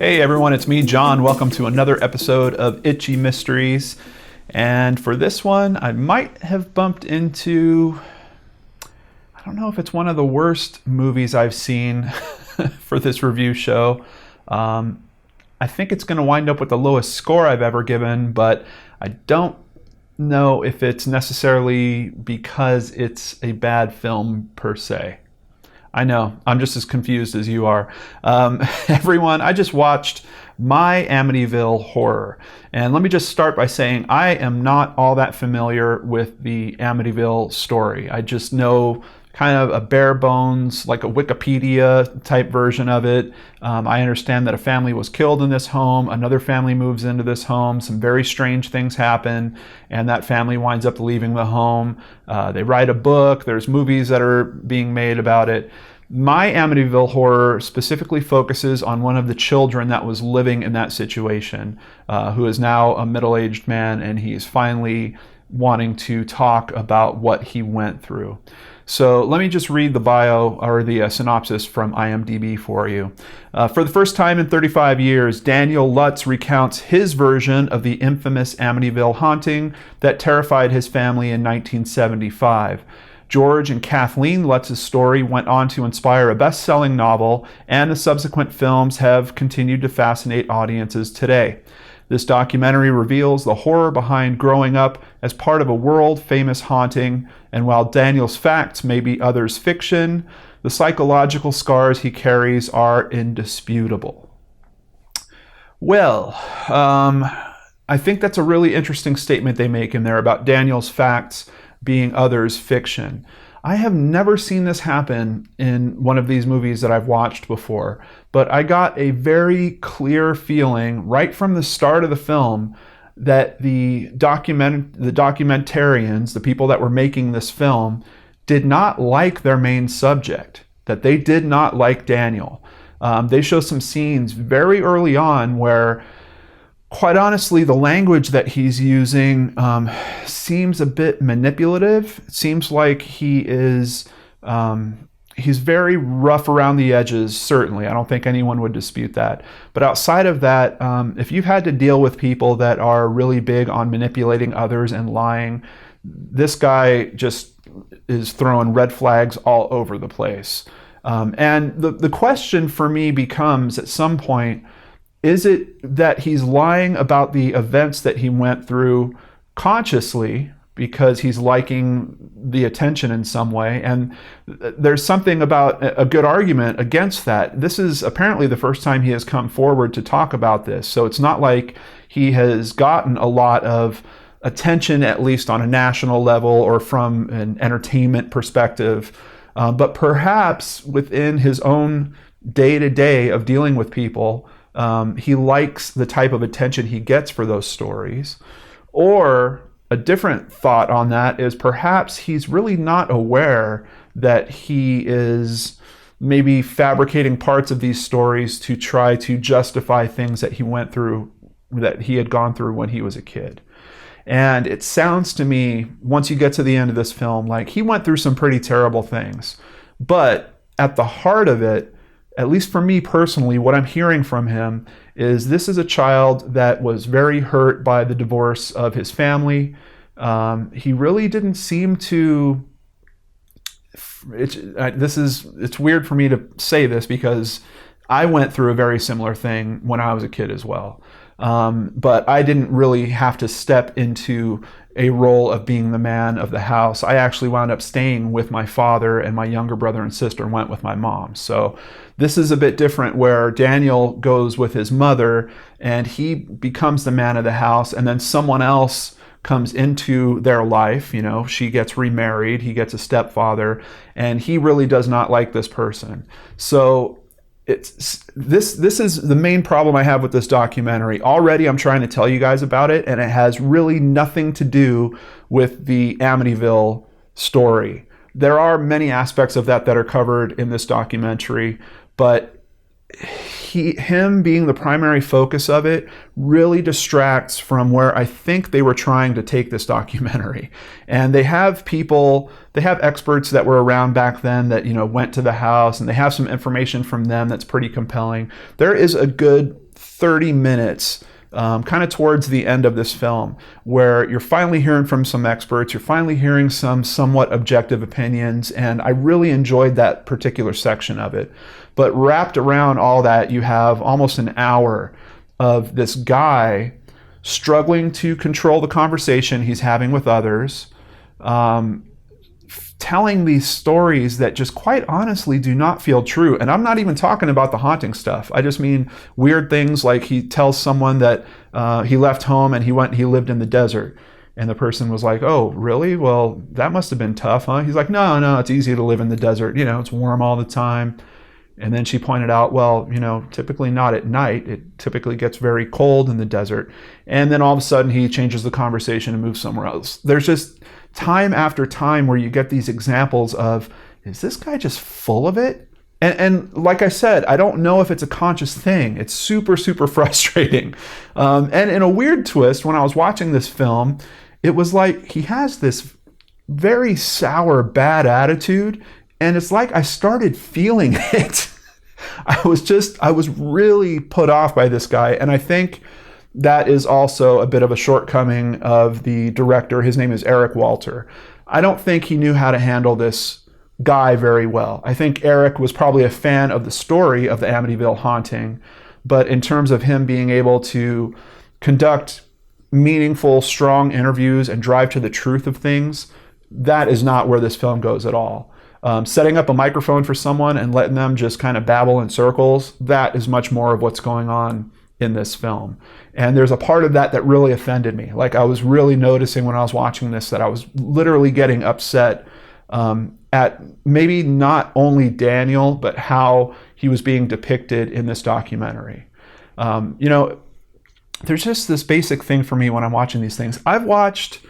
Hey everyone, it's me, John. Welcome to another episode of Itchy Mysteries. And for this one, I might have bumped into, I don't know if it's one of the worst movies I've seen for this review show. I think it's going to wind up with the lowest score I've ever given, but I don't know if it's necessarily because it's a bad film per se. I know, I'm just as confused as you are. Everyone, I just watched my Amityville Horror. And let me just start by saying I am not all that familiar with the Amityville story. I just know kind of a bare bones, like a Wikipedia type version of it. I understand that a family was killed in this home, another family moves into this home, some very strange things happen, and that family winds up leaving the home. They write a book, there's movies that are being made about it. My Amityville Horror specifically focuses on one of the children that was living in that situation, who is now a middle-aged man, and he's finally wanting to talk about what he went through. So let me just read the bio or the synopsis from IMDB for you. For the first time in 35 years, Daniel Lutz recounts his version of the infamous Amityville haunting that terrified his family in 1975. George and Kathleen Lutz's story went on to inspire a best-selling novel, and the subsequent films have continued to fascinate audiences today. This documentary reveals the horror behind growing up as part of a world-famous haunting, and while Daniel's facts may be others' fiction, the psychological scars he carries are indisputable. Well, I think that's a really interesting statement they make in there about Daniel's facts being others' fiction. I have never seen this happen in one of these movies that I've watched before, but I got a very clear feeling right from the start of the film that the documentarians, the people that were making this film, did not like their main subject, that they did not like Daniel. They show some scenes very early on where, quite honestly, the language that he's using seems a bit manipulative. It seems like he's very rough around the edges, certainly. I don't think anyone would dispute that. But outside of that, if you've had to deal with people that are really big on manipulating others and lying, this guy just is throwing red flags all over the place. And the question for me becomes, at some point, is it that he's lying about the events that he went through consciously because he's liking the attention in some way? And there's something about a good argument against that. This is apparently the first time he has come forward to talk about this. So it's not like he has gotten a lot of attention, at least on a national level or from an entertainment perspective. But perhaps within his own day-to-day of dealing with people, he likes the type of attention he gets for those stories. Or a different thought on that is perhaps he's really not aware that he is maybe fabricating parts of these stories to try to justify things that he went through, that he had gone through when he was a kid. And it sounds to me, once you get to the end of this film, like he went through some pretty terrible things. But at the heart of it, at least for me personally, what I'm hearing from him is this is a child that was very hurt by the divorce of his family. He really didn't seem to... It's weird for me to say this because I went through a very similar thing when I was a kid as well. But I didn't really have to step into a role of being the man of the house. I actually wound up staying with my father, and my younger brother and sister went with my mom. So this is a bit different, where Daniel goes with his mother and he becomes the man of the house, and then someone else comes into their life. You know, she gets remarried, he gets a stepfather, and he really does not like this person. So this is the main problem I have with this documentary. Already I'm trying to tell you guys about it, and it has really nothing to do with the Amityville story. There are many aspects of that are covered in this documentary, but him being the primary focus of it really distracts from where I think they were trying to take this documentary. And they have experts that were around back then that, went to the house, and they have some information from them that's pretty compelling. There is a good 30 minutes, kind of towards the end of this film, where you're finally hearing from some experts, you're finally hearing some somewhat objective opinions, and I really enjoyed that particular section of it. But wrapped around all that, you have almost an hour of this guy struggling to control the conversation he's having with others, telling these stories that just quite honestly do not feel true. And I'm not even talking about the haunting stuff. I just mean weird things like he tells someone that he left home and he lived in the desert. And the person was like, oh, really? Well, that must have been tough, huh? He's like, no, it's easy to live in the desert. It's warm all the time. And then she pointed out, well, typically not at night. It typically gets very cold in the desert. And then all of a sudden he changes the conversation and moves somewhere else. There's just time after time where you get these examples of, is this guy just full of it? And like I said, I don't know if it's a conscious thing. It's super, super frustrating. And in a weird twist, when I was watching this film, it was like he has this very sour, bad attitude. And it's like I started feeling it. I was really put off by this guy. And I think that is also a bit of a shortcoming of the director. His name is Eric Walter. I don't think he knew how to handle this guy very well. I think Eric was probably a fan of the story of the Amityville haunting, but in terms of him being able to conduct meaningful, strong interviews and drive to the truth of things, that is not where this film goes at all. Setting up a microphone for someone and letting them just kind of babble in circles, that is much more of what's going on in this film. And there's a part of that that really offended me. Like I was really noticing when I was watching this that I was literally getting upset at maybe not only Daniel, but how he was being depicted in this documentary. There's just this basic thing for me when I'm watching these things. I've watched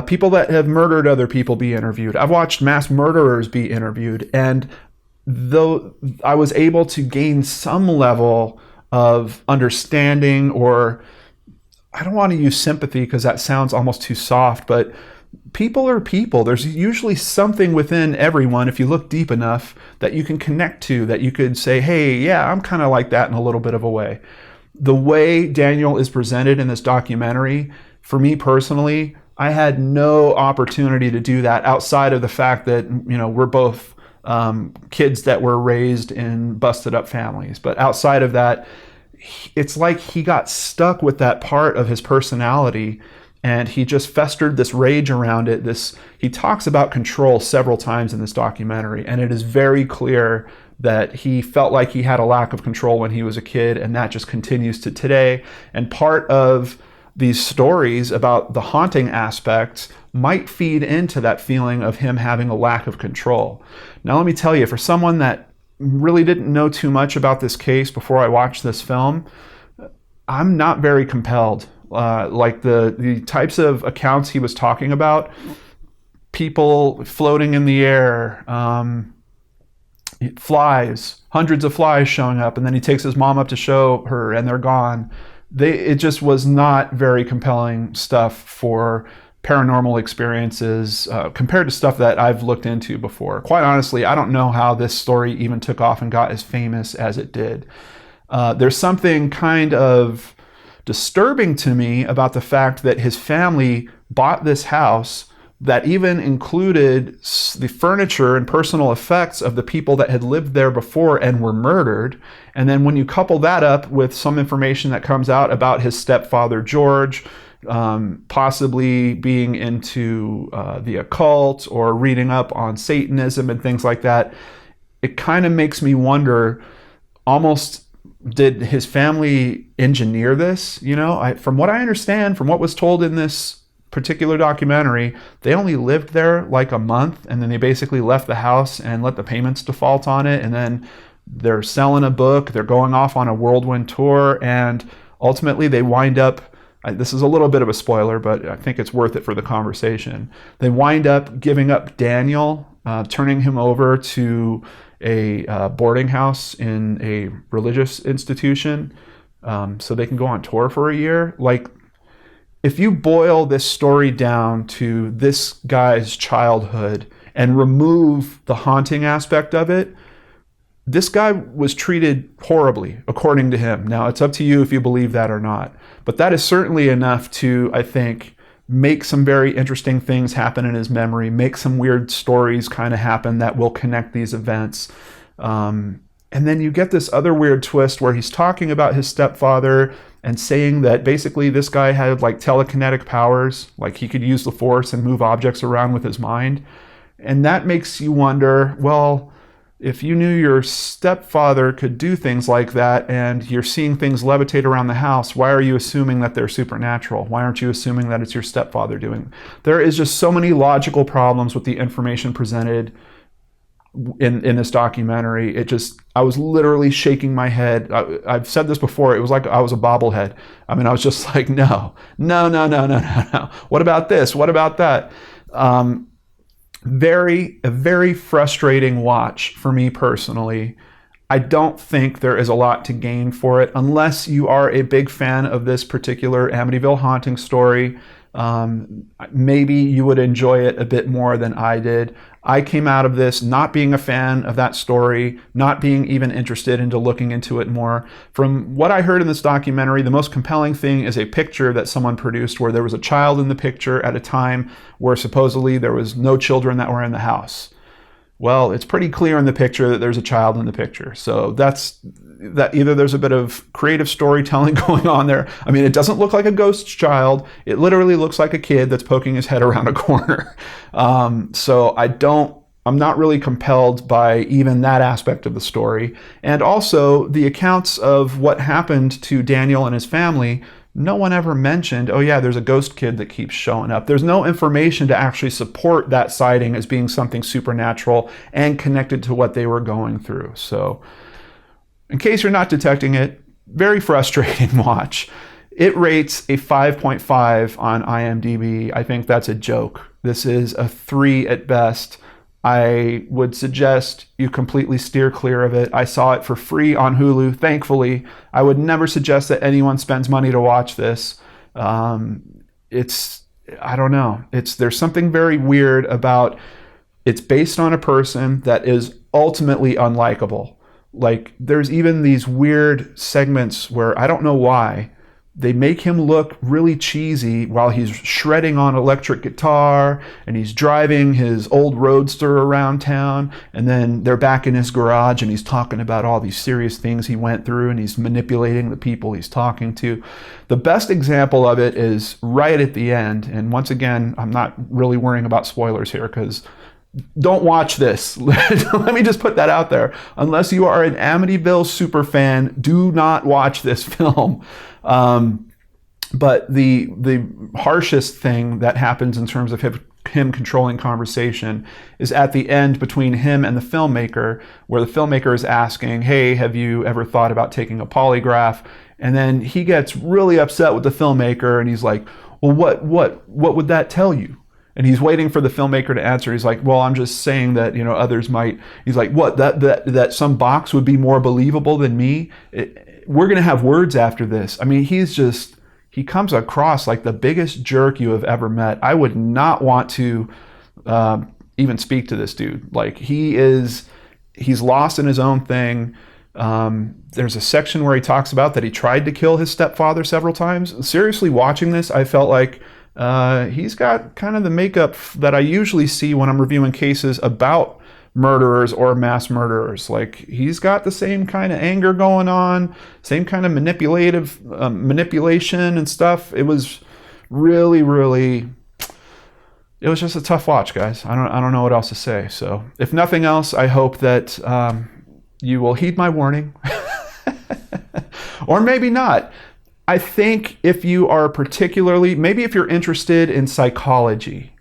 people that have murdered other people be interviewed. I've watched mass murderers be interviewed. And though I was able to gain some level of understanding, or I don't want to use sympathy because that sounds almost too soft, but people are people. There's usually something within everyone, if you look deep enough, that you can connect to, that you could say, hey, yeah, I'm kind of like that in a little bit of a way. The way Daniel is presented in this documentary, for me personally, I had no opportunity to do that outside of the fact that, we're both kids that were raised in busted up families. But outside of that, it's like he got stuck with that part of his personality and he just festered this rage around it. He talks about control several times in this documentary, and it is very clear that he felt like he had a lack of control when he was a kid, and that just continues to today. And part of these stories about the haunting aspects might feed into that feeling of him having a lack of control. Now, let me tell you, for someone that really didn't know too much about this case before I watched this film, I'm not very compelled. Like the types of accounts he was talking about, people floating in the air, flies, hundreds of flies showing up, and then he takes his mom up to show her and they're gone. It just was not very compelling stuff for paranormal experiences compared to stuff that I've looked into before. Quite honestly, I don't know how this story even took off and got as famous as it did. There's something kind of disturbing to me about the fact that his family bought this house that even included the furniture and personal effects of the people that had lived there before and were murdered. And then when you couple that up with some information that comes out about his stepfather, George, possibly being into the occult or reading up on Satanism and things like that, it kind of makes me wonder, almost, did his family engineer this? From what I understand, from what was told in this particular documentary, they only lived there like a month, and then they basically left the house and let the payments default on it, and then they're selling a book, they're going off on a whirlwind tour, and ultimately they wind up, this is a little bit of a spoiler, but I think it's worth it for the conversation, they wind up giving up Daniel, turning him over to a boarding house in a religious institution so they can go on tour for a year. Like, if you boil this story down to this guy's childhood and remove the haunting aspect of it, this guy was treated horribly, according to him. Now, it's up to you if you believe that or not. But that is certainly enough to, I think, make some very interesting things happen in his memory, make some weird stories kind of happen that will connect these events. And then you get this other weird twist where he's talking about his stepfather and saying that basically this guy had like telekinetic powers, like he could use the force and move objects around with his mind. And that makes you wonder, well, if you knew your stepfather could do things like that and you're seeing things levitate around the house, why are you assuming that they're supernatural? Why aren't you assuming that it's your stepfather doing? There is just so many logical problems with the information presented in this documentary. I was literally shaking my head. I've said this before. It was like I was a bobblehead. I mean, I was just like, no. What about this? What about that? A very frustrating watch for me personally. I don't think there is a lot to gain for it unless you are a big fan of this particular Amityville haunting story. Maybe you would enjoy it a bit more than I did. I came out of this not being a fan of that story, not being even interested into looking into it more. From what I heard in this documentary, the most compelling thing is a picture that someone produced where there was a child in the picture at a time where supposedly there was no children that were in the house. Well, it's pretty clear in the picture that there's a child in the picture. So that either there's a bit of creative storytelling going on there. I mean, it doesn't look like a ghost child. It literally looks like a kid that's poking his head around a corner. So I'm not really compelled by even that aspect of the story. And also the accounts of what happened to Daniel and his family, no one ever mentioned, oh yeah, there's a ghost kid that keeps showing up. There's no information to actually support that sighting as being something supernatural and connected to what they were going through. So in case you're not detecting it, very frustrating watch. It rates a 5.5 on IMDb. I think that's a joke. This is a 3 at best. I would suggest you completely steer clear of it. I saw it for free on Hulu, thankfully. I would never suggest that anyone spends money to watch this. I don't know. There's something very weird about it's based on a person that is ultimately unlikable. Like, there's even these weird segments where I don't know why they make him look really cheesy while he's shredding on electric guitar and he's driving his old roadster around town, and then they're back in his garage and he's talking about all these serious things he went through and he's manipulating the people he's talking to. The best example of it is right at the end, and once again, I'm not really worrying about spoilers here because don't watch this. Let me just put that out there. Unless you are an Amityville super fan, do not watch this film. But the harshest thing that happens in terms of him controlling conversation is at the end between him and the filmmaker, where the filmmaker is asking, hey, have you ever thought about taking a polygraph? And then he gets really upset with the filmmaker and he's like, well, what would that tell you? And he's waiting for the filmmaker to answer. He's like, well, I'm just saying that, others might. He's like, what, that some box would be more believable than me? We're going to have words after this. I mean, he comes across like the biggest jerk you have ever met. I would not want to even speak to this dude. Like, he's lost in his own thing. There's a section where he talks about that he tried to kill his stepfather several times. Seriously, watching this, I felt like he's got kind of the makeup that I usually see when I'm reviewing cases about murderers or mass murderers. Like, he's got the same kind of anger going on, same kind of manipulation and stuff. It was really, really, it was just a tough watch, guys. I don't know what else to say. So if nothing else, I hope that you will heed my warning or maybe not. I think if you are maybe if you're interested in psychology,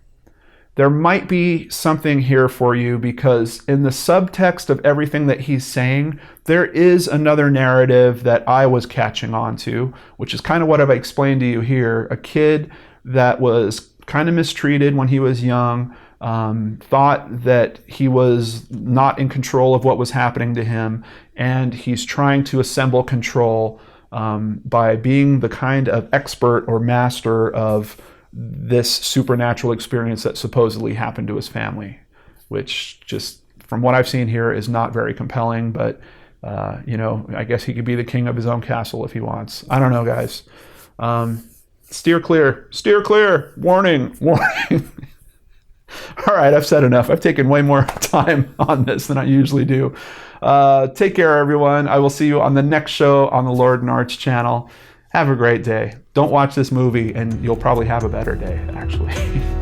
there might be something here for you, because in the subtext of everything that he's saying, there is another narrative that I was catching on to, which is kind of what I've explained to you here. A kid that was kind of mistreated when he was young, thought that he was not in control of what was happening to him, and he's trying to assemble control by being the kind of expert or master of this supernatural experience that supposedly happened to his family, which just from what I've seen here, is not very compelling. But you know, I guess he could be the king of his own castle if he wants. I don't know, guys. Steer clear. Steer clear. Warning. Warning. All right, I've said enough. I've taken way more time on this than I usually do. Take care, everyone. I will see you on the next show on the Lord and Arts channel. Have a great day. Don't watch this movie, and you'll probably have a better day, actually.